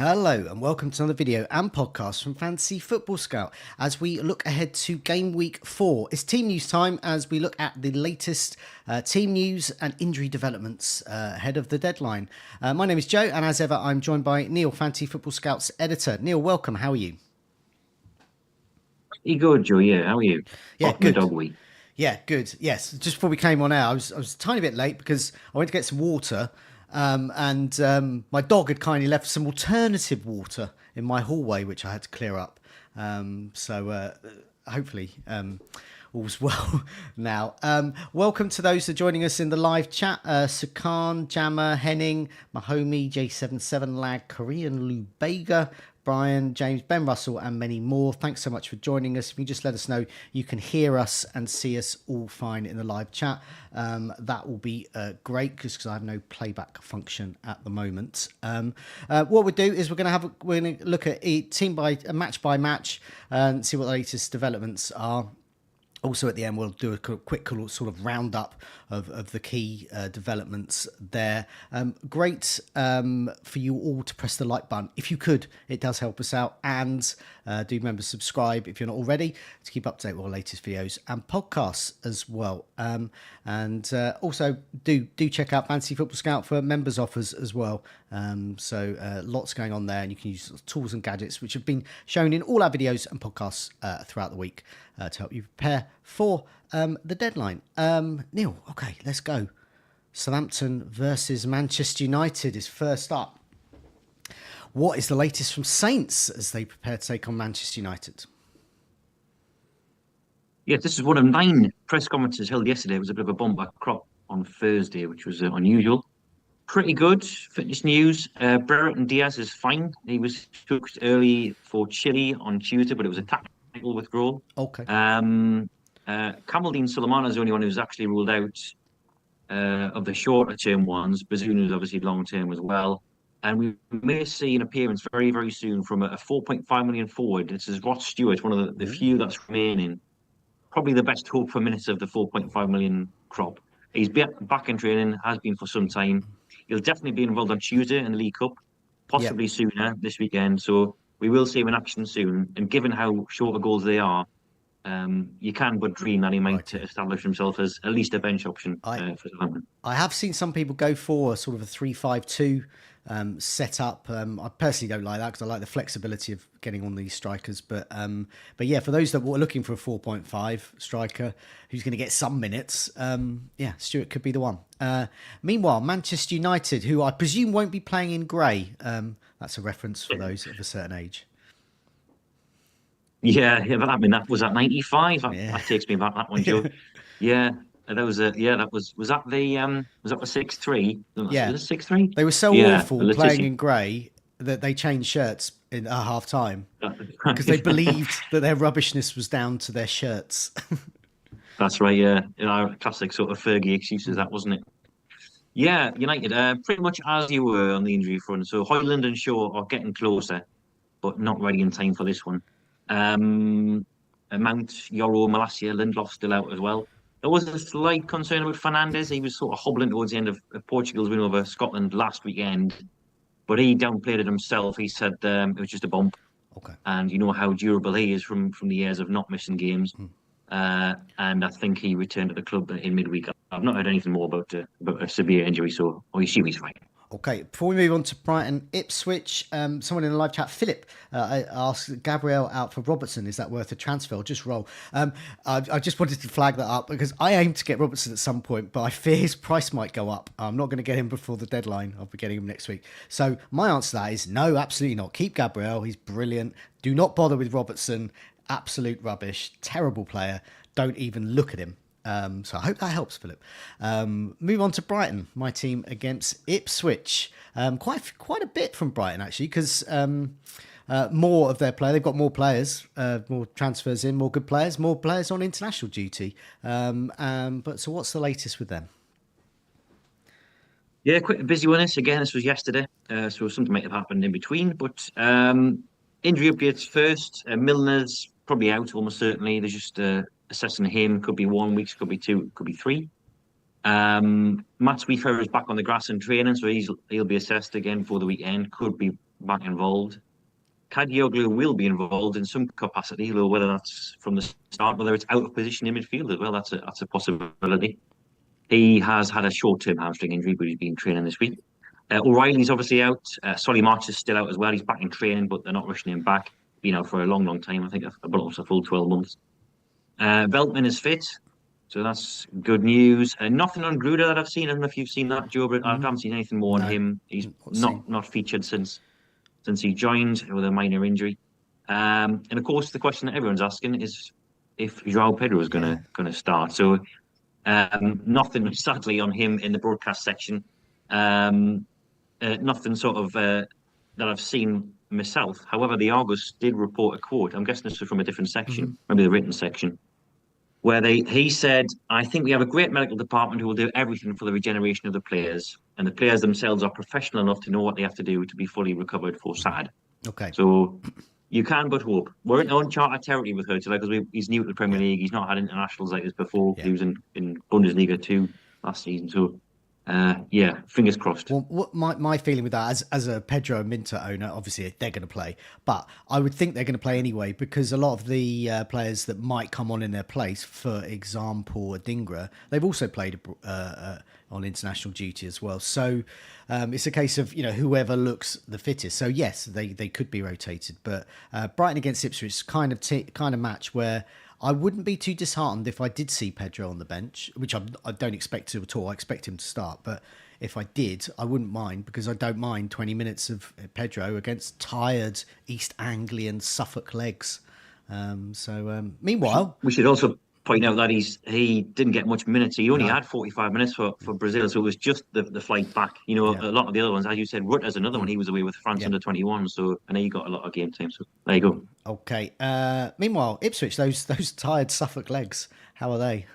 Hello and welcome to another video and podcast from Fantasy Football Scout as we look ahead to game week 4. It's team news time as we look at the latest team news and injury developments ahead of the deadline. My name is Joe and as ever I'm joined by Neale, Fantasy Football Scout's editor. Neale, welcome. How are you? You good, Joe? Yeah, how are you? Yeah, Off my good. dog week. Yeah, good. Yes, just before we came on air, I was a tiny bit late because I went to get some water, and my dog had kindly left some alternative water in my hallway, which I had to clear up. So hopefully all's well now. Welcome to those that are joining us in the live chat: Sukan, Jammer, Henning, Mahomi, J77 Lag, Korean Lubega, Brian, James, Ben Russell, and many more. Thanks so much for joining us. If you just let us know you can hear us and see us all fine in the live chat, that will be great because I have no playback function at the moment. What we'll do is we're going to look at match by match and see what the latest developments are. Also, at the end, we'll do a quick sort of roundup of the key developments there. Great for you all to press the like button. If you could, it does help us out. And do remember to subscribe if you're not already to keep up to date with our latest videos and podcasts as well. And also do check out Fantasy Football Scout for members offers as well. So lots going on there, and you can use tools and gadgets which have been shown in all our videos and podcasts throughout the week to help you prepare for the deadline. Neale, okay, let's go. Southampton versus Manchester United is first up. What is the latest from Saints as they prepare to take on Manchester United? Yeah, this is one of 9 press conferences held yesterday. It was a bit of a bumper crop on Thursday, which was unusual. Pretty good fitness news. Brereton Diaz is fine. He was booked early for Chile on Tuesday, but it was a tactical withdrawal. Okay. Kamaldeen Suleiman is the only one who's actually ruled out of the shorter term ones. Bazunu is obviously long term as well. And we may see an appearance very, very soon from a 4.5 million forward. This is Ross Stewart, one of the few that's remaining. Probably the best hope for minutes of the 4.5 million crop. He's back in training, has been for some time. He'll definitely be involved on Tuesday in the League Cup, possibly sooner this weekend. So we will see him in action soon. And given how short the goals they are, you can but dream that he might establish himself as at least a bench option for Southampton. I have seen some people go for sort of a 3-5-2 setup. I personally don't like that because I like the flexibility of getting on these strikers. But yeah, for those that were looking for a 4.5 striker who's going to get some minutes, Stewart could be the one. Meanwhile, Manchester United, who I presume won't be playing in grey. That's a reference for those of a certain age. Yeah, but I mean that was at 95. That takes me back, that one, Joe. Yeah. That was that the 6-3? Yeah, was it 6-3? They were so awful playing in grey that they changed shirts at half time because they believed that their rubbishness was down to their shirts. That's right. Yeah, classic sort of Fergie excuses, that wasn't it? Yeah, United pretty much as you were on the injury front. So Haaland and Shaw are getting closer, but not ready in time for this one. Mount, Yoro, Malacia, Lindelof still out as well. There was a slight concern about Fernandes. He was sort of hobbling towards the end of Portugal's win over Scotland last weekend, but he downplayed it himself. He said it was just a bump. Okay. And you know how durable he is from the years of not missing games. And I think he returned to the club in midweek. I've not heard anything more about a severe injury, so I assume he's fine. Okay, before we move on to Brighton Ipswich, someone in the live chat, Philip, asked Gabriel out for Robertson. Is that worth a transfer? Or just roll. I just wanted to flag that up because I aim to get Robertson at some point, but I fear his price might go up. I'm not going to get him before the deadline. I'll be getting him next week. So my answer to that is no, absolutely not. Keep Gabriel. He's brilliant. Do not bother with Robertson. Absolute rubbish. Terrible player. Don't even look at him. So I hope that helps, Philip. Move on to Brighton, my team against Ipswich. Quite a bit from Brighton, actually, because more of their play. They've got more players, more transfers in, more good players, more players on international duty. But so what's the latest with them? Yeah, quite a busy one. This was yesterday, so something might have happened in between. But injury updates first. Milner's probably out, almost certainly. They're just assessing him. Could be 1 week, could be 2, could be 3. Matt Sweetfair is back on the grass and training, so he'll be assessed again for the weekend. Could be back involved. Kadioglu will be involved in some capacity, though whether that's from the start, whether it's out of position in midfield as well, that's a possibility. He has had a short-term hamstring injury, but he's been training this week. O'Reilly's obviously out. Solly March is still out as well. He's back in training, but they're not rushing him back. Been out for a long, long time. I think about a full 12 months. Veltman is fit, so that's good news. Nothing on Gruder that I've seen. I don't know if you've seen that, Joe, but I haven't seen anything more on him. He's not featured since he joined with a minor injury. And of course, the question that everyone's asking is if Joao Pedro is going to start. So nothing sadly on him in the broadcast section. Nothing sort of that I've seen myself. However, the Argus did report a quote. I'm guessing this was from a different section, maybe the written section, where he said, "I think we have a great medical department who will do everything for the regeneration of the players, and the players themselves are professional enough to know what they have to do to be fully recovered for SAD." Okay. So you can but hope. We're in uncharted territory with Hurtler because he's new to the Premier League. He's not had internationals like this before. He was in Bundesliga 2 last season. So fingers crossed. Well, what my feeling with that, as a Pedro Minter owner, obviously they're going to play, but I would think they're going to play anyway because a lot of the players that might come on in their place, for example, Adingra, they've also played on international duty as well. So it's a case of whoever looks the fittest. So yes, they could be rotated, but Brighton against Ipswich is kind of match where I wouldn't be too disheartened if I did see Pedro on the bench, which I don't expect to at all. I expect him to start, but if I did, I wouldn't mind because I don't mind 20 minutes of Pedro against tired East Anglian Suffolk legs. Meanwhile, we should also point out that he didn't get much minutes. He only had 45 minutes for Brazil, so it was just the flight back. A lot of the other ones, as you said, Rutter's another one. He was away with France under 21, so I know he got a lot of game time. So there you go. Okay. Meanwhile, Ipswich, those tired Suffolk legs, how are they?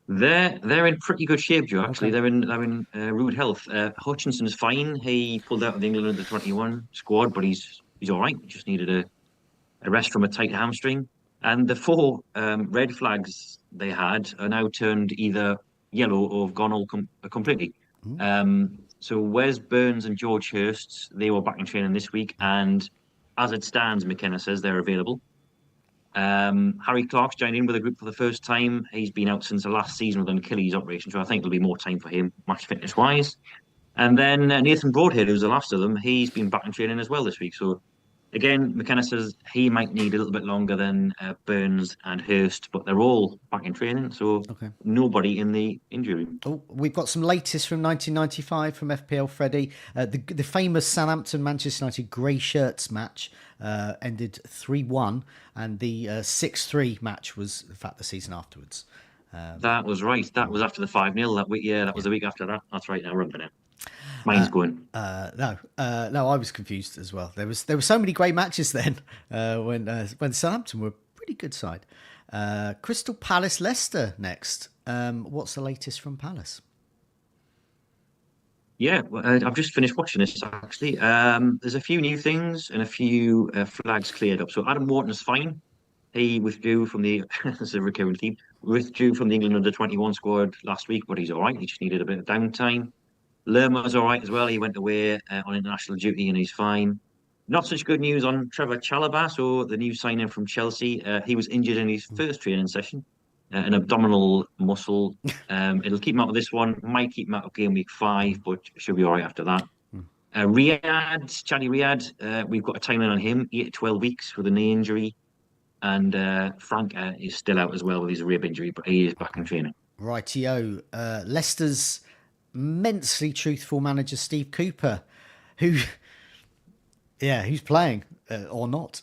They're in pretty good shape, Joe. Actually, they're in rude health. Hutchinson's fine. He pulled out of the England under 21 squad, but he's all right. He just needed a rest from a tight hamstring. And the 4 red flags they had are now turned either yellow or have gone all completely. So Wes Burns and George Hurst, they were back in training this week, and as it stands, McKenna says they're available. Harry Clark's joined in with the group for the first time. He's been out since the last season with an Achilles operation, so I think there'll be more time for him, match fitness wise. And then Nathan Broadhead, who's the last of them, he's been back in training as well this week. So again, McKenna says he might need a little bit longer than Burns and Hurst, but they're all back in training, so nobody in the injury room. Oh, we've got some latest from 1995 from FPL Freddie. The famous Southampton-Manchester United grey shirts match ended 3-1, and the 6-3 match was, in fact, the season afterwards. That was right. That was after the 5-0 that week. Yeah, that was the week after that. That's right. I remember now. Mine's going. No, I was confused as well. There were so many great matches then when Southampton were a pretty good side. Crystal Palace Leicester next. What's the latest from Palace? Yeah, I've just finished watching this actually. There's a few new things and a few flags cleared up. So Adam Wharton's fine. He withdrew from the this is a recurring theme. Withdrew from the England under 21 squad last week, but he's all right. He just needed a bit of downtime. Lerma's all right as well. He went away on international duty and he's fine. Not such good news on Trevor Chalobah, so the new signing from Chelsea. He was injured in his first training session, an abdominal muscle. It'll keep him out of this one. Might keep him out of game week 5, but should be all right after that. Charlie Riyad, we've got a timeline on him, 8 to 12 weeks with a knee injury. And Frank is still out as well with his rib injury, but he is back in training. Rightio. Leicester's immensely truthful manager Steve Cooper, who's playing or not.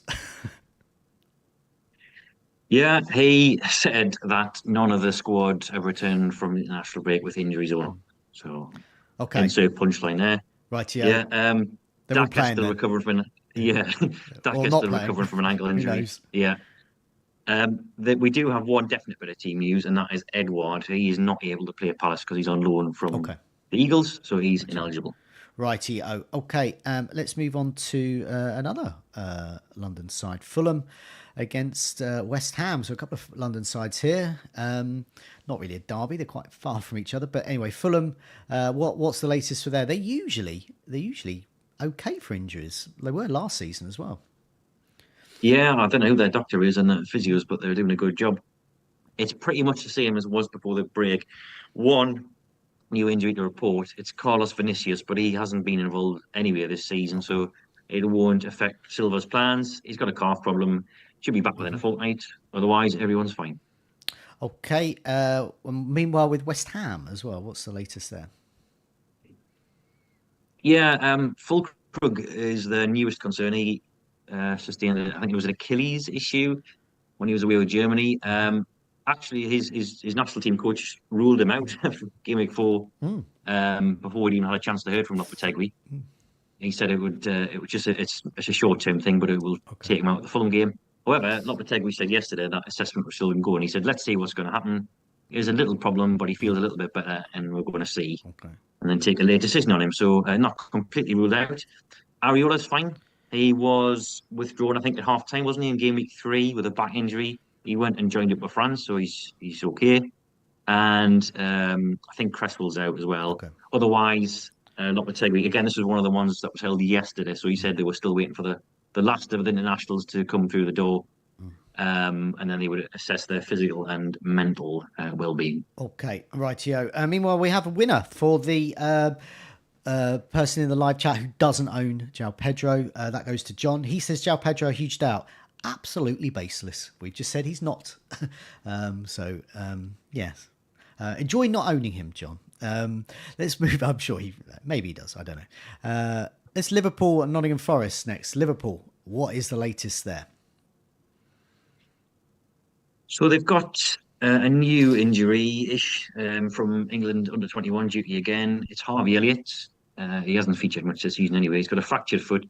Yeah, he said that none of the squad have returned from the international break with injuries on. So, insert punchline there. Rightio. Yeah, they're all playing. Still recovering from Dak's still recovering from an ankle injury. Yeah. We do have one definite bit of team news, and that is Edouard. He is not able to play at Palace because he's on loan from the Eagles, so he's ineligible. Righty-o. Okay, let's move on to another London side. Fulham against West Ham. So a couple of London sides here. Not really a derby. They're quite far from each other. But anyway, Fulham, what's the latest for there? They usually okay for injuries. They were last season as well. Yeah, I don't know who their doctor is and their physios, but they're doing a good job. It's pretty much the same as it was before the break. One new injury to report. It's Carlos Vinicius, but he hasn't been involved anywhere this season, Okay. so it won't affect Silva's plans. He's got a calf problem. Should be back within a fortnight. Otherwise, everyone's fine. Okay. Meanwhile, with West Ham as well, what's the latest there? Yeah, Fulkrug is the newest concern. He sustained, I think it was an Achilles issue when he was away with Germany. Actually, his national team coach ruled him out for game week 4 Mm. before we even had a chance to hear from Lopetegui. He said it would just it's a short term thing, but it will Okay. take him out of the Fulham game. However, Lopetegui said yesterday that assessment was still ongoing. He said, "Let's see what's going to happen. There's a little problem, but he feels a little bit better, and we're going to see, Okay. and then take a late decision on him." So not completely ruled out. Ariola's fine. He was withdrawn, I think, at half time, wasn't he, in game week 3 with a back injury? He went and joined up with France, so he's okay. And I think Cresswell's out as well. Okay. Otherwise, Lopetegui, again, this was one of the ones that was held yesterday, so he said they were still waiting for the last of the internationals to come through the door, and then they would assess their physical and mental well-being. Okay. Rightio. Meanwhile, we have a winner for the person in the live chat who doesn't own João Pedro. That goes to John. He says João Pedro, a huge doubt. Absolutely baseless. We've just said he's not. Yes. Enjoy not owning him, John. Let's move. I'm sure maybe he does. I don't know. Let's Liverpool and Nottingham Forest next. Liverpool, what is the latest there? So they've got a new injury-ish from England under-21 duty again. It's Harvey Elliott. He hasn't featured much this season anyway. He's got a fractured foot.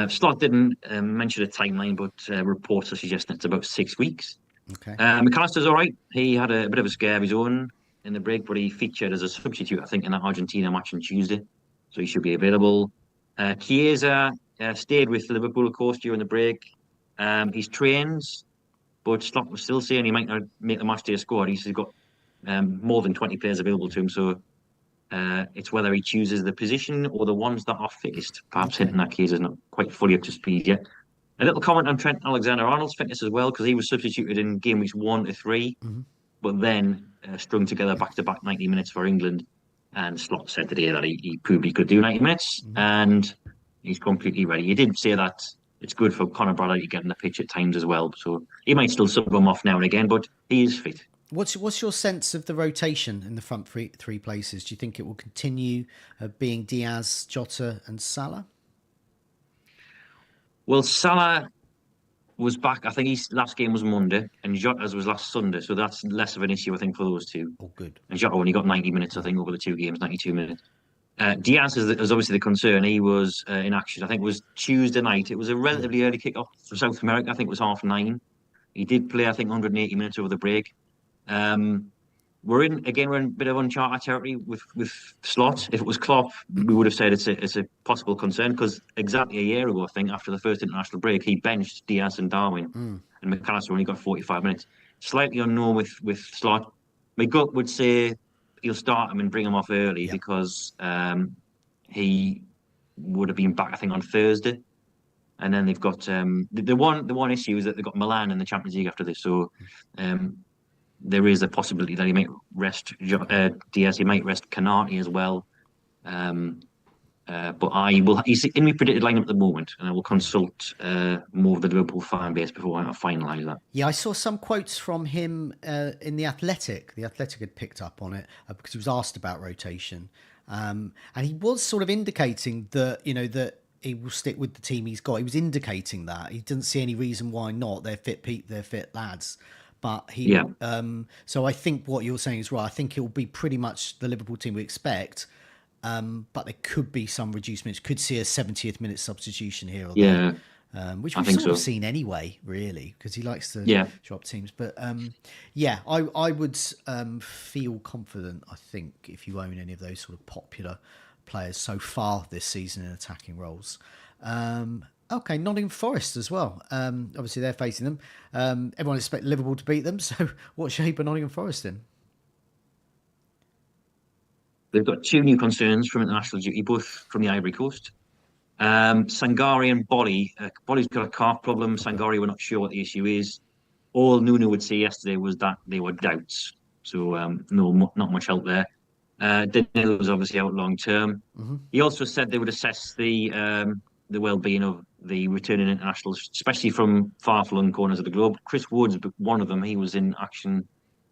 Slot didn't mention a timeline, but reports are suggesting it's about 6 weeks. Okay. McAllister's all right. He had a bit of a scare of his own in the break, but he featured as a substitute, I think, in that Argentina match on Tuesday. So he should be available. Chiesa stayed with Liverpool, of course, during the break. He's trains, but Slot was still saying he might not make the match day squad. He's got more than 20 players available to him, so it's whether he chooses the position or the ones that are fittest. Perhaps hitting that case is not quite fully up to speed yet. A little comment on Trent Alexander-Arnold's fitness as well, because he was substituted in game weeks 1 to 3, but then strung together back-to-back 90 minutes for England. And Slot said today that he proved he could do 90 minutes, and he's completely ready. He did say that it's good for Conor Bradley to get on the pitch at times as well, so he might still sub him off now and again, but he is fit. What's your sense of the rotation in the front three places? Do you think it will continue being Diaz, Jota, and Salah? Well, Salah was back. I think his last game was Monday, and Jota's was last Sunday, so that's less of an issue, I think, for those two. Oh, good. And Jota only got 90 minutes, I think, over the 2 games, 92 minutes. Diaz is obviously the concern. He was in action, I think it was Tuesday night. It was a relatively early kick-off for South America. I think it was 9:30. He did play, I think, 180 minutes over the break. We're in a bit of uncharted territory with Slot. If it was Klopp, we would have said it's a possible concern, because exactly a year ago, I think, after the first international break, he benched Diaz and Darwin, and McAllister only got 45 minutes. Slightly unknown with Slot. My gut would say he'll start him and bring him off early, because he would have been back, I think, on Thursday. And then they've got the one issue is that they've got Milan in the Champions League after this, so there is a possibility that he might rest Diaz. He might rest Canati as well. But he's in my predicted lineup at the moment, and I will consult more of the Liverpool fan base before I finalise that. Yeah, I saw some quotes from him in The Athletic. The Athletic had picked up on it because he was asked about rotation. And he was sort of indicating that, that he will stick with the team he's got. He was indicating that. He didn't see any reason why not. They're fit lads. But so I think what you're saying is right. I think it will be pretty much the Liverpool team we expect. But there could be some reduced minutes. Could see a 70th minute substitution here or there. Which we've sort of seen anyway, really, because he likes to drop teams. But I would feel confident, I think, if you own any of those sort of popular players so far this season in attacking roles. Okay, Nottingham Forest as well. Obviously, they're facing them. Everyone expects Liverpool to beat them. So what shape are Nottingham Forest in? They've got 2 new concerns from international duty, both from the Ivory Coast. Sangari and Bolly. Bolly's got a calf problem. Okay. Sangari, we're not sure what the issue is. All Nuno would say yesterday was that they were doubts. So no, not much help there. Neale was obviously out long term. Hmm. He also said they would assess the well-being of the returning internationals, especially from far-flung corners of the globe. Chris Wood's one of them. He was in action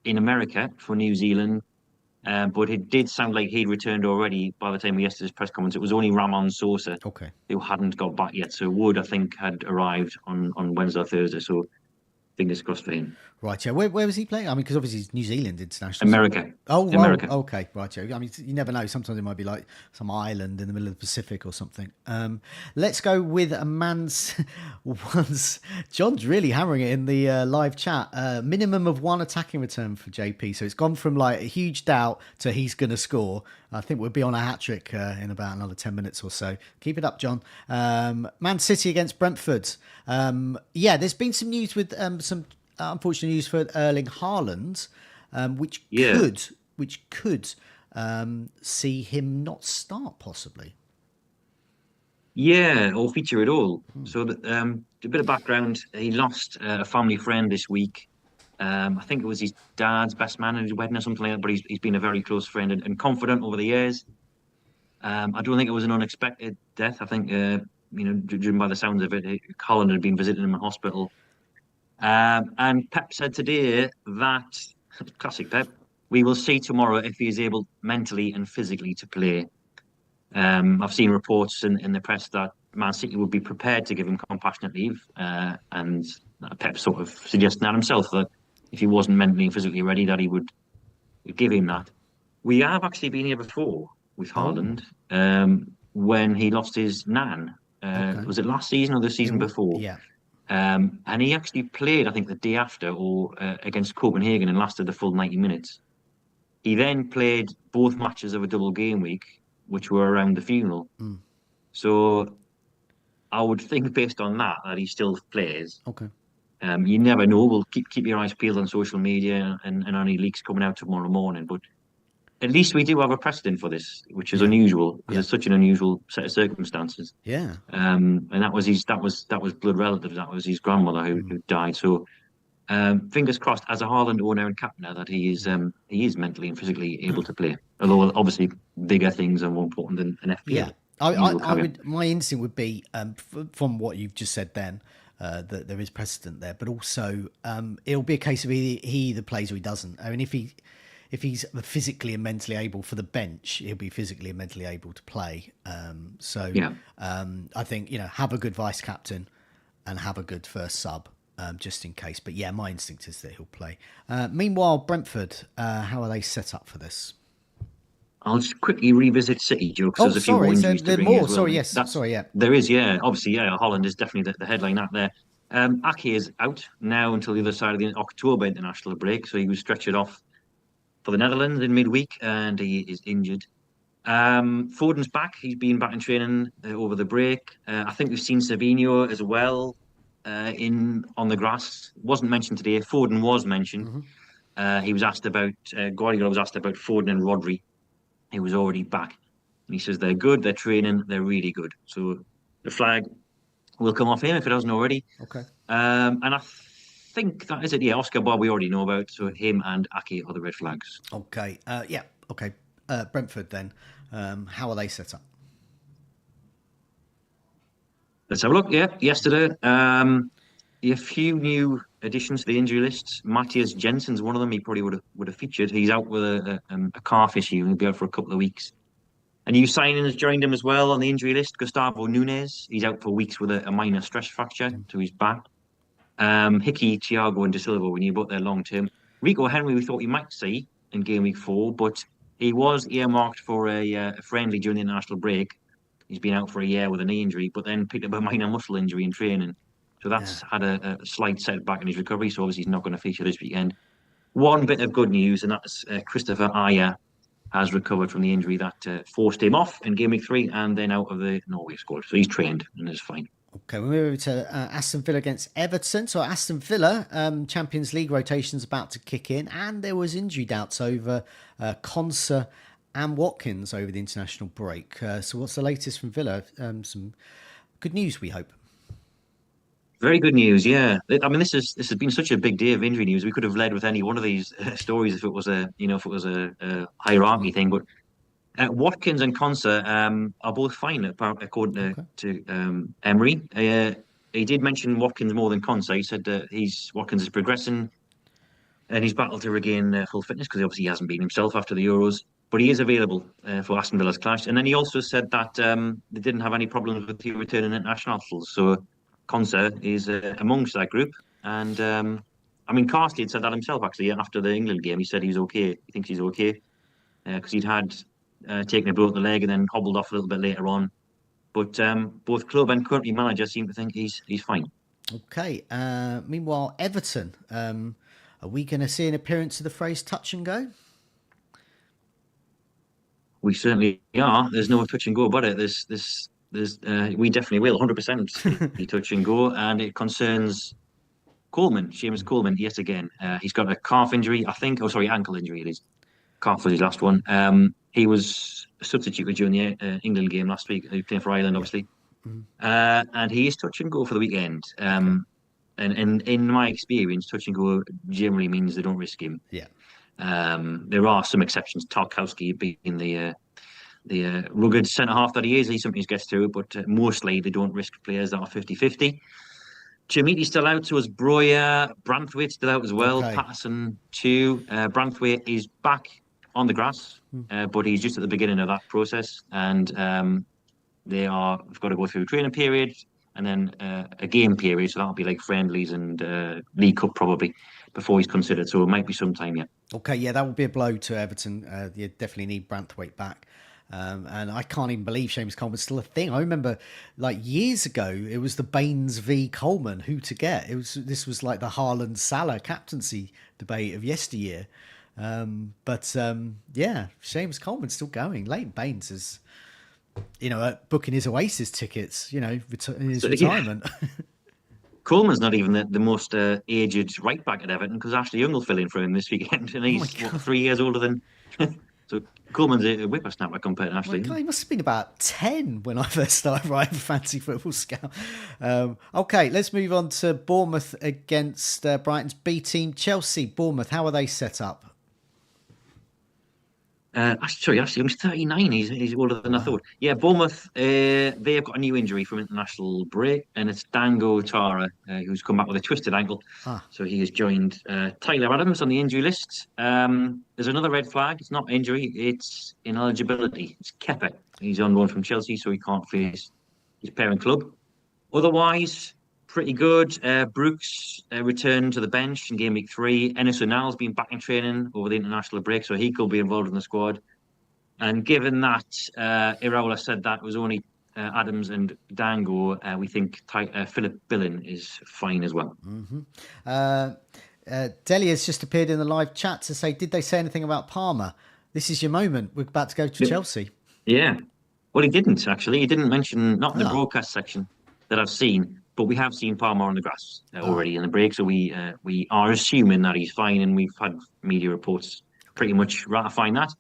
in America for New Zealand, but it did sound like he'd returned already by the time of yesterday's press conference. It was only Ramon Sosa Okay. who hadn't got back yet. So Wood, I think, had arrived on Wednesday or Thursday. So fingers crossed for him. Right, yeah. Where was he playing? I mean, because obviously he's New Zealand international. America. Oh, well, America. okay, right, yeah. I mean, you never know. Sometimes it might be like some island in the middle of the Pacific or something. Let's go with a man's once. John's really hammering it in the live chat. Minimum of one attacking return for JP. So it's gone from like a huge doubt to he's going to score. I think we'll be on a hat trick in about another 10 minutes or so. Keep it up, John. Man City against Brentford. Yeah, there's been some news with some unfortunate news for Erling Haaland, which Yeah. could see him not start possibly. Yeah, or feature at all. So, a bit of background: he lost a family friend this week. I think it was his dad's best man at his wedding or something like that. But he's been a very close friend and confidant over the years. I don't think it was an unexpected death. I think, driven by the sounds of it, Colin had been visiting him in hospital. And Pep said today that, classic Pep, we will see tomorrow if he is able mentally and physically to play. I've seen reports in the press that Man City would be prepared to give him compassionate leave, and Pep sort of suggesting that himself, that if he wasn't mentally and physically ready, that he would give him that. We have actually been here before with Oh, Haaland, when he lost his nan. okay. Was it last season or the season before? Yeah. And he actually played, I think, the day after or against Copenhagen and lasted the full 90 minutes. He then played both matches of a double game week, which were around the funeral. Mm, So I would think, based on that, that he still plays. okay. You never know. We'll keep your eyes peeled on social media and any leaks coming out tomorrow morning. But at least we do have a precedent for this, which is Yeah. unusual because Yeah. it's such an unusual set of circumstances. Yeah. And that was blood relatives. That was his grandmother who died. So fingers crossed, as a Haaland owner and captain, that he is mentally and physically able to play. Although obviously bigger things are more important than an Yeah. FPL. I would. My instinct would be, from what you've just said, then that there is precedent there, but also it'll be a case of he either plays or he doesn't. I mean, if he's physically and mentally able for the bench, he'll be physically and mentally able to play. Yeah. I think have a good vice captain and have a good first sub. Just in case, but yeah, my instinct is that he'll play. Meanwhile, Brentford, how are they set up for this? I'll just quickly revisit City, Joe, because Oh, there's a few more sorry, so injuries to there bring in more. as well. Sorry, yes, sorry, yeah. There is, yeah. Obviously, yeah. Holland is definitely the headline out there. Ake is out now until the other side of the October international break, so he was stretchered off for the Netherlands in midweek, and he is injured. Foden's back. He's been back in training over the break. I think we've seen Savinho as well in on the grass. Wasn't mentioned today. Foden was mentioned. He was asked about Guardiola was asked about Foden and Rodri. He was already back, and he says they're good. They're training. They're really good. So the flag will come off him if it hasn't already. Okay. And I think that is it. Yeah, Oscar Bob we already know about. So him and Aki are the red flags. Okay. Yeah. Okay. Brentford then. How are they set up? Let's have a look. Yeah, yesterday, a few new additions to the injury list. Matthias Jensen's one of them. He probably would have featured. He's out with a calf issue. He'll be out for a couple of weeks. A new signing has joined him as well on the injury list. Gustavo Nunes. He's out for weeks with a minor stress fracture to his back. Hickey, Thiago, and De Silva, we knew about their long term. Rico Henry, we thought we might see in game week 4, but he was earmarked for a friendly during the international break. He's been out for a year with a knee injury, but then picked up a minor muscle injury in training. So that's had a slight setback in his recovery. So obviously he's not going to feature this weekend. One bit of good news, and that's Christopher Aya has recovered from the injury that forced him off in game week 3 and then out of the Norway squad. So he's trained and is fine. Okay, we'll move over to Aston Villa against Everton. So Aston Villa, Champions League rotations about to kick in, and there was injury doubts over Konsa and Watkins over the international break. So what's the latest from Villa? Some good news, we hope. Very good news, yeah. I mean, this has been such a big day of injury news. We could have led with any one of these stories if it was a hierarchy thing. But Watkins and Konsa are both fine, according Okay. to Emery. He did mention Watkins more than Konsa. He said that Watkins is progressing and he's battled to regain full fitness because obviously he hasn't been himself after the Euros. But he is available for Aston Villa's clash. And then he also said that they didn't have any problems with the returning internationals. So Konsa is amongst that group. And I mean, Carsley had said that himself actually after the England game. He said he's okay. He thinks he's okay because he'd had taken a blow at the leg and then hobbled off a little bit later on. But both club and country manager seem to think he's fine. Okay. Meanwhile, Everton. Are we going to see an appearance of the phrase "touch and go"? We certainly are. There's no touch and go about it. We definitely will, 100% be touch and go, and it concerns Seamus Coleman, yet again. He's got a calf injury, I think. Oh, sorry, ankle injury. It is. Calf was his last one. He was substituted during the England game last week. He played for Ireland, obviously, and he is touch and go for the weekend. And in my experience, touch and go generally means they don't risk him. Yeah. There are some exceptions. Tarkowski being the rugged centre half that he is, he sometimes gets through it, but mostly they don't risk players that are 50-50. Chimiti's still out, so is Breuer. Branthwaite's still out as well. Okay. Patterson too. Branthwaite is back on the grass, but he's just at the beginning of that process, and they've got to go through a training period and then a game period, so that'll be like friendlies and League Cup probably before he's considered. So it might be some time yet. Okay, yeah, that would be a blow to Everton. You definitely need Branthwaite back. And I can't even believe Seamus Coleman's still a thing. I remember, like years ago, it was the Baines v Coleman, who to get. This was like the Haaland Salah captaincy debate of yesteryear. Yeah, Seamus Coleman's still going. Leighton Baines is, booking his Oasis tickets. In his retirement. Yeah. Coleman's not even the most aged right back at Everton because Ashley Young will fill in for him this weekend, and he's 3 years older than. So Coleman's a whippersnapper compared to Ashley. God, he must have been about 10 when I first started writing Fancy Football Scout. Okay, let's move on to Bournemouth against Brighton's B team, Chelsea. Bournemouth, how are they set up? Ashley Young's 39. He's older than I thought. Yeah, Bournemouth, they've got a new injury from international break, and it's Dango Tara, who's come back with a twisted ankle. So he has joined Tyler Adams on the injury list. There's another red flag. It's not injury, it's ineligibility. It's Kepa. He's on loan from Chelsea, so he can't face his parent club. Otherwise, pretty good. Brooks returned to the bench in game week 3. Enes Ünal's been back in training over the international break, so he could be involved in the squad. And given that Iraola said that was only Adams and Dango, we think Philip Billen is fine as well. Delia's just appeared in the live chat to say, did they say anything about Palmer? This is your moment. We're about to go to Chelsea. Yeah. Well, he didn't, actually. He didn't mention, not in the broadcast section that I've seen, but we have seen Palmer on the grass already in the break, so we are assuming that he's fine, and we've had media reports pretty much ratifying that.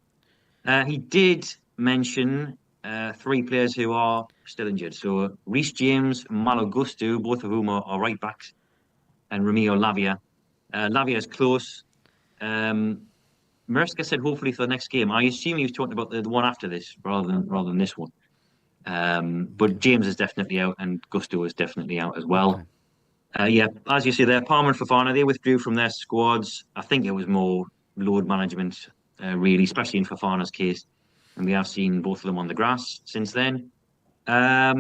He did mention 3 players who are still injured. So Reece James, Malo Gusto, both of whom are right backs, and Romeo Lavia. Lavia is close. Maresca said hopefully for the next game. I assume he was talking about the one after this rather than this one. But James is definitely out, and Gusto is definitely out as well. Yeah, as you see there, Palmer and Fofana, they withdrew from their squads. I think it was more load management, really, especially in Fofana's case. And we have seen both of them on the grass since then. A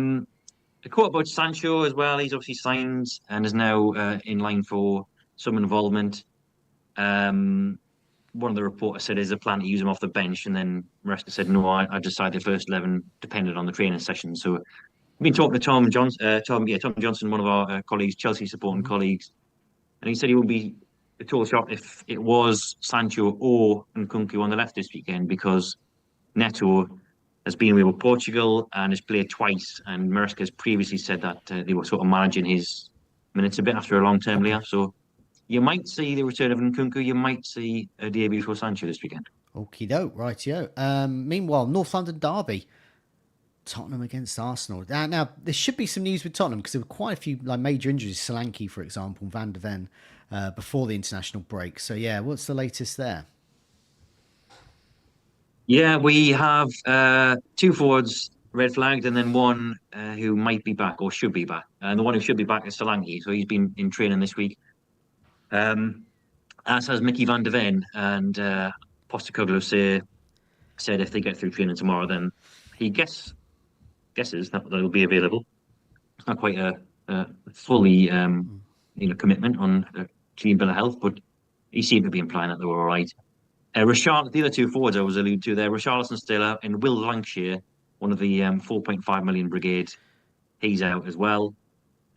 quote about Sancho as well. He's obviously signed and is now in line for some involvement. One of the reporters said there's a plan to use him off the bench, and then Maresca said, no, I decided first 11 depended on the training session. So I've been talking to Tom Johnson, one of our colleagues, Chelsea supporting colleagues, and he said he would be a total shock if it was Sancho or Nkunku on the left this weekend, because Neto has been away with Portugal and has played twice, and Maresca has previously said that they were sort of managing his minutes a bit after a long-term layoff. So You might see the return of Nkunku. You might see a debut for Sancho this weekend. Okie doke, rightio. Meanwhile, North London derby. Tottenham against Arsenal. Now there should be some news with Tottenham because there were quite a few major injuries. Solanke, for example, Van der Ven, before the international break. So yeah, what's the latest there? Yeah, we have two forwards red flagged, and then one who might be back or should be back. And the one who should be back is Solanke, so he's been in training this week. As has Mickey Van der Ven, and Postecoglou said if they get through training tomorrow, then he guesses that they'll be available. It's not quite a fully commitment on a clean bill of health, but he seemed to be implying that they were all right. The other two forwards I was alluding to there, Richarlison still out, and Will Lancashire, one of the 4.5 million brigade, he's out as well.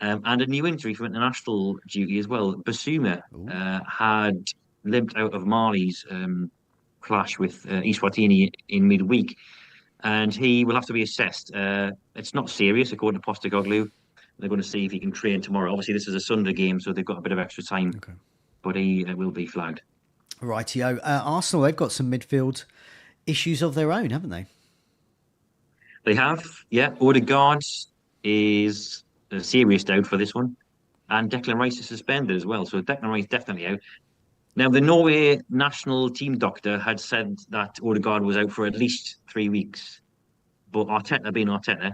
And a new injury from international duty as well. Basuma had limped out of Mali's clash with Eswatini in midweek, and he will have to be assessed. It's not serious, according to Postecoglou. They're going to see if he can train tomorrow. Obviously, this is a Sunday game, so they've got a bit of extra time, but he will be flagged. Rightio. Arsenal, they've got some midfield issues of their own, haven't they? They have, yeah. Odegaard is a serious doubt for this one, and Declan Rice is suspended as well. So Declan Rice definitely out. Now, the Norway national team doctor had said that Odegaard was out for at least 3 weeks, but Arteta, being Arteta,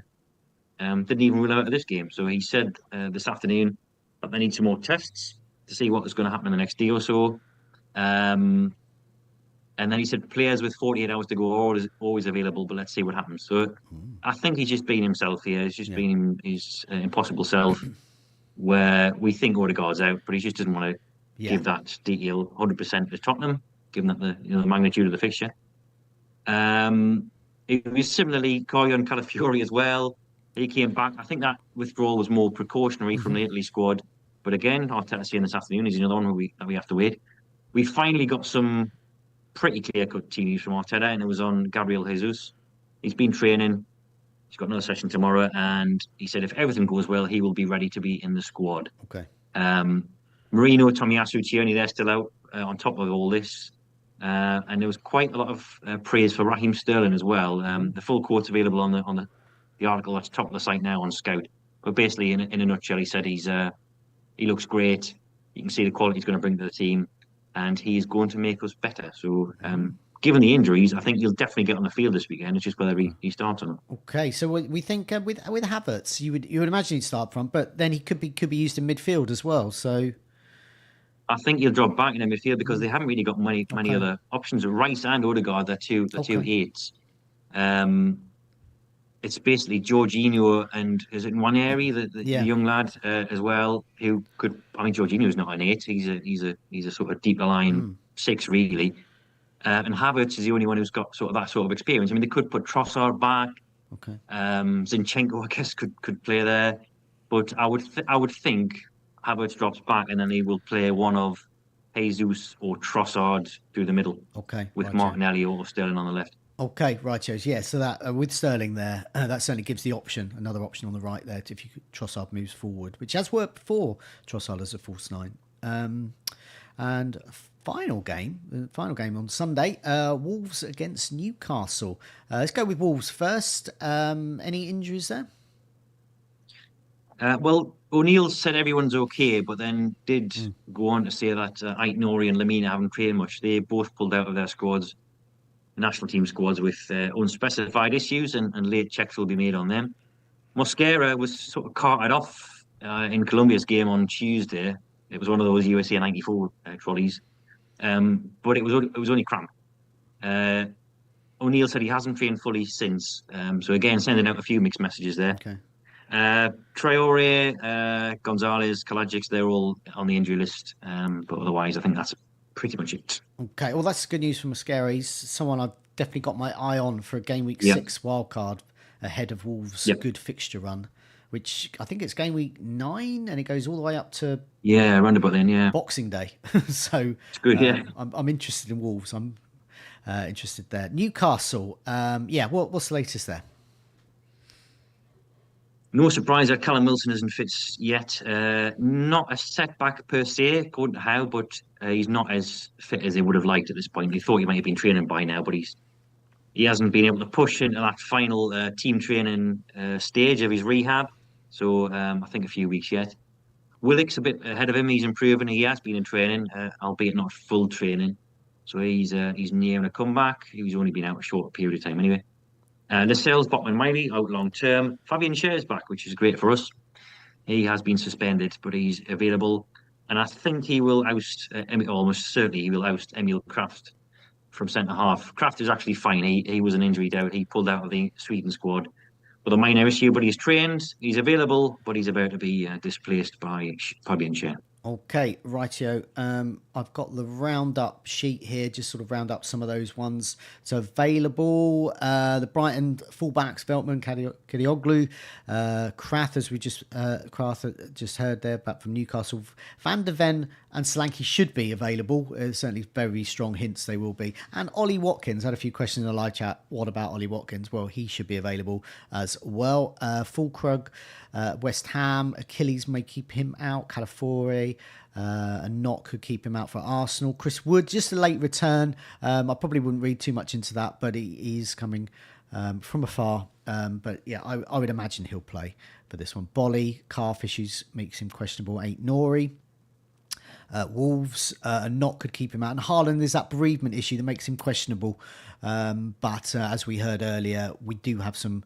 didn't even rule out of this game. So he said this afternoon that they need some more tests to see what is going to happen in the next day or so. And then he said players with 48 hours to go are always available, but let's see what happens. So I think he's just being himself here. He's just being his impossible self, where we think Odegaard's out, but he just doesn't want to give that detail 100% to Tottenham, given that the magnitude of the fixture. It was similarly Carrion Calafiori as well. He came back. I think that withdrawal was more precautionary from the Italy squad. But again, Arteta saying this afternoon is another one that we have to wait. We finally got some pretty clear-cut team news from Arteta, and it was on Gabriel Jesus. He's been training. He's got another session tomorrow, and he said if everything goes well, he will be ready to be in the squad. Okay. Marino, Tomiyasu, Tierney, they're still out on top of all this. And there was quite a lot of praise for Raheem Sterling as well. The full quote's available on the article that's top of the site now on Scout. But basically, in a nutshell, he said he looks great. You can see the quality he's going to bring to the team, and he's going to make us better. So, given the injuries, I think he'll definitely get on the field this weekend. It's just whether he starts or not. Okay, so we think with Havertz, you would imagine he'd start front, but then he could be used in midfield as well. So I think he'll drop back in the midfield because they haven't really got many other options. Rice and Odegaard, they're two eights. It's basically Jorginho and is it Nwaneri, the young lad as well, who could. I mean, Jorginho's not an 8; he's a sort of deep line 6 really. And Havertz is the only one who's got that sort of experience. I mean, they could put Trossard back. Okay. Zinchenko, I guess, could play there, but I would think Havertz drops back, and then he will play one of Jesus or Trossard through the middle. Okay. With Martinelli or Sterling on the left. Okay, right, yeah. So that with Sterling there, that certainly gives the option, another option on the right there, if Trossard moves forward, which has worked before. Trossard as a false 9. And final game on Sunday, Wolves against Newcastle. Let's go with Wolves first. Any injuries there? Well, O'Neil said everyone's okay, but then did go on to say that Ait-Nouri and Lamina haven't trained much. They both pulled out of their squads, national team squads, with unspecified issues, and late checks will be made on them. Mosquera was sort of carted off in Colombia's game on Tuesday. It was one of those USA 94 trolleys, but it was only cramp. O'Neil said he hasn't trained fully since. So again, sending out a few mixed messages there. Okay. Traore, Gonzalez, Kalajic, they're all on the injury list. But otherwise, I think that's pretty much it. Okay, well, that's good news for Mosquera. He's someone I've definitely got my eye on for a game week 6 wildcard ahead of Wolves' good fixture run, which I think it's game week 9 and it goes all the way up to around about then, Boxing Day. So it's good, I'm interested in Wolves. I'm interested there. Newcastle, what's the latest there? No surprise that Callum Wilson isn't fit yet. Not a setback per se, according to Howe, but he's not as fit as he would have liked at this point. He thought he might have been training by now, but he hasn't been able to push into that final team training stage of his rehab. So I think a few weeks yet. Willick's a bit ahead of him. He's improving. He has been in training, albeit not full training. So he's nearing a comeback. He's only been out a short period of time anyway. Lascelles, Botman, Miley out long term. Fabian Schär's back, which is great for us. He has been suspended, but he's available. And I think he will oust, almost certainly he will oust Emil Kraft from centre half. Kraft is actually fine. He was an injury doubt. He pulled out of the Sweden squad with a minor issue, but he's trained, he's available, but he's about to be displaced by Fabian Schär. Okay, rightio. I've got the roundup sheet here, just sort of round up some of those ones. So available, the Brighton fullbacks, Veltman, Kadioglu, Krath, as we just heard there, back from Newcastle. Van der Ven and Solanke should be available. Certainly very strong hints they will be. And Ollie Watkins, had a few questions in the live chat. What about Ollie Watkins? Well, he should be available as well. Fulkrug, West Ham, Achilles may keep him out. Calafore, a knock could keep him out for Arsenal. Chris Wood, just a late return. I probably wouldn't read too much into that, but he's coming from afar. But yeah, I would imagine he'll play for this one. Bolly, calf issues makes him questionable. Ain't Nori. Wolves, a knock could keep him out. And Haaland, there's that bereavement issue that makes him questionable. But as we heard earlier, we do have some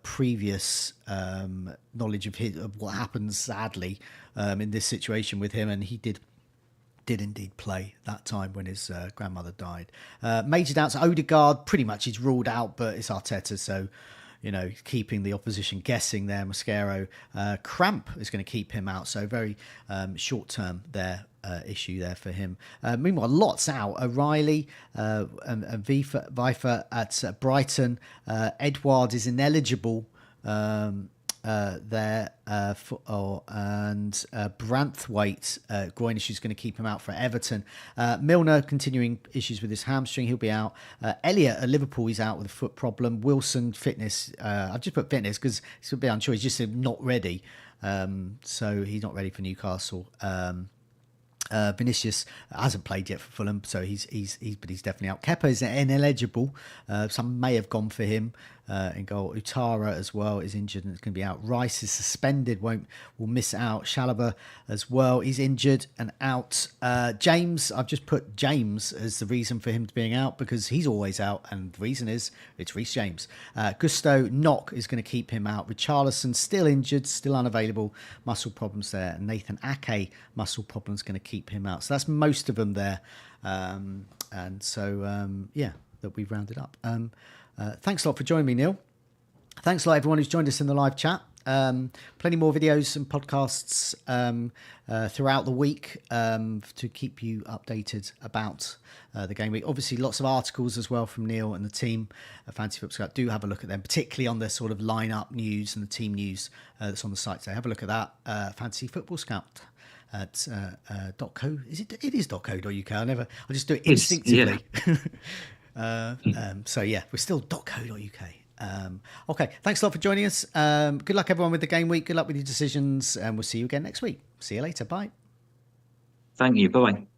previous knowledge of what happens, sadly, in this situation with him. And he did indeed play that time when his grandmother died. Major doubts, Odegaard, pretty much he's ruled out, but it's Arteta, so keeping the opposition guessing there. Mascaro, cramp is going to keep him out, so very short term there issue there for him. Meanwhile, lots out. O'Reilly and Vifer at Brighton. Edouard is ineligible there and Branthwaite, groin issues going to keep him out for Everton. Milner continuing issues with his hamstring, he'll be out. Elliott at Liverpool, he's out with a foot problem. Wilson fitness, I've just put fitness because he's a bit unsure, he's just not ready, so he's not ready for Newcastle. Vinicius hasn't played yet for Fulham, so he's definitely out. Kepa is ineligible. Some may have gone for him in goal. Utara as well is injured and is going to be out. Rice is suspended, will miss out. Chalobah as well, he's injured and out. James, I've just put James as the reason for him being out because he's always out, and the reason is it's Reece James. Gusto knock is going to keep him out. Richarlison still injured, still unavailable, muscle problems there. And Nathan Ake, muscle problems, going to keep him out. So that's most of them there. And so, that we've rounded up. Thanks a lot for joining me, Neale. Thanks a lot, everyone who's joined us in the live chat. Plenty more videos and podcasts throughout the week to keep you updated about the game week. Obviously, lots of articles as well from Neale and the team at Fantasy Football Scout. Do have a look at them, particularly on the sort of lineup news and the team news that's on the site. So have a look at that. Fantasy Football Scout at .co. It is .co.uk. I just do it instinctively. So yeah, we're still .co.uk. Okay, thanks a lot for joining us. Good luck everyone with the game week. Good luck with your decisions, and we'll see you again next week. See you later. Bye. Thank you. Bye-bye.